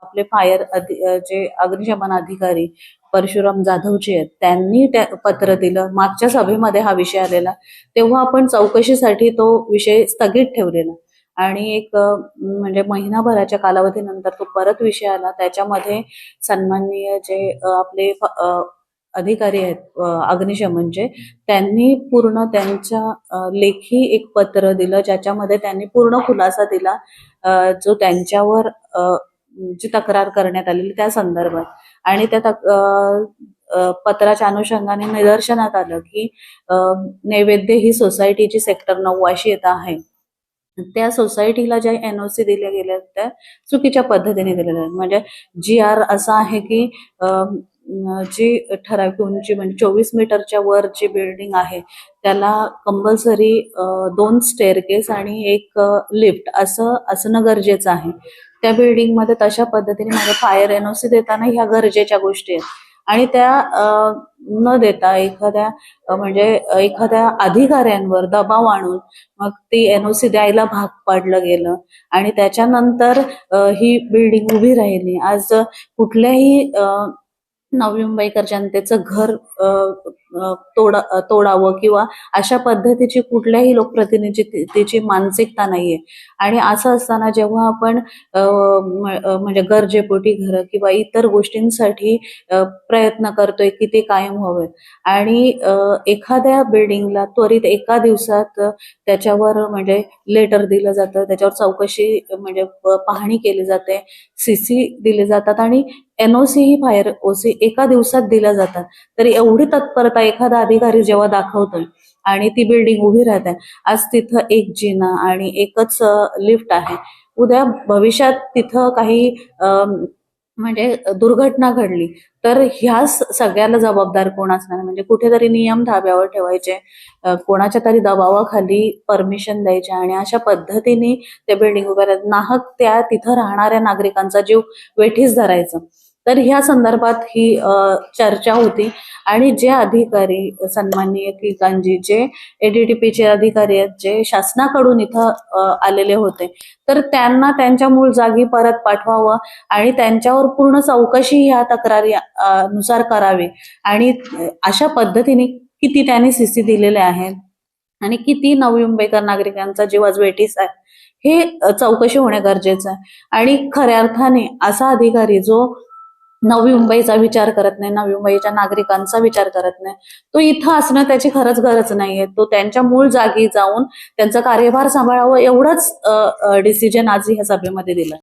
आपले जे अग्निशमन अधिकारी परशुराम जाधवजी आहेत त्यांनी पत्र दिलं. मागच्या सभेमध्ये हा विषय आलेला, तेव्हा आपण चौकशीसाठी तो विषय स्थगित ठेवलेला आणि एक म्हणजे महिनाभराच्या कालावधीनंतर तो परत विषय आला. त्याच्यामध्ये सन्माननीय जे आपले अधिकारी आहेत अग्निशमनचे, त्यांनी पूर्ण त्यांच्या लेखी एक पत्र दिलं ज्याच्यामध्ये त्यांनी पूर्ण खुलासा दिला जो त्यांच्यावर जी तक्रार करण्यात आलेली त्या संदर्भात. आणि त्या पत्राच्या अनुषंगाने निदर्शनात आलं की नैवेद्य ही सोसायटी जी सेक्टर 9 येत आहे त्या सोसायटीला ज्या एनओसी दिल्या गेल्या त्या चुकीच्या पद्धतीने दिलेल्या आहेत. म्हणजे GR असा आहे की जी ठराविक उंची म्हणजे 24 मीटरच्या वर जी बिल्डिंग आहे त्याला कंपल्सरी 2 स्टेअरकेस आणि एक लिफ्ट असं असणं गरजेचं आहे. त्या बिल्डिंगमध्ये तशा पद्धतीने म्हणजे फायर एनओसी देताना ह्या गरजेच्या गोष्टी आहेत आणि त्या न देता एखाद्या अधिकाऱ्यांवर दबाव आणून मग ती एनओसी द्यायला भाग पाडलं गेलं आणि त्याच्यानंतर ही बिल्डिंग उभी राहिली. आज कुठल्याही नवी मुंबईकर जनतेचं घर तोडावं किंवा अशा पद्धतीची कुठल्याही लोकप्रतिनिधीची मानसिकता नाहीये. आणि असं असताना जेव्हा आपण म्हणजे गरजेपोटी घर किंवा इतर गोष्टींसाठी प्रयत्न करतोय की ते कायम व्हावेत आणि एखाद्या बिल्डिंगला त्वरित एका दिवसात त्याच्यावर म्हणजे लेटर दिलं जातं, त्याच्यावर चौकशी म्हणजे पाहणी केली जाते, CC दिले जातात आणि एनओसी ही फायर ओसी एका दिवसात दिल्या जातात. तरी एवढी तत्परता एखादा अधिकारी जेव्हा दाखवतोय आणि ती बिल्डिंग उभी राहते, आज तिथं एक जिना आणि एकच लिफ्ट आहे, उद्या भविष्यात तिथं काही म्हणजे दुर्घटना घडली तर ह्या सगळ्याला जबाबदार कोण असणार? म्हणजे कुठेतरी नियम धाब्यावर ठेवायचे, कोणाच्या तरी दबावाखाली परमिशन द्यायचे आणि अशा पद्धतीने ते बिल्डिंग उभ्या राहत नाहक त्या तिथं राहणाऱ्या नागरिकांचा जीव वेठीस धरायचं. तर ह्या संदर्भात ही चर्चा होती आणि जे अधिकारी सन्माननीय किकांजी जे ADDPचे अधिकारी आहेत जे शासनाकडून इथं आलेले होते तर त्यांना त्यांच्या मूळ जागी परत पाठवावं आणि त्यांच्यावर पूर्ण चौकशी ह्या तक्रारी नुसार करावी आणि अशा पद्धतीने किती त्यांनी CC दिलेले आहेत आणि किती नवी मुंबईकर नागरिकांचा जीव आज वेठीस आहे हे चौकशी होणे गरजेचं आहे. आणि खऱ्या अर्थाने असा अधिकारी जो नवी मुंबईचा विचार करत नाही, नवी मुंबईच्या नागरिकांचा विचार करत नाही, तो इथं असणं त्याची खरंच गरज नाहीये. तो त्यांच्या मूळ जागी जाऊन त्यांचा कार्यभार सांभाळावं एवढंच डिसिजन आज ह्या सभेमध्ये दिलं.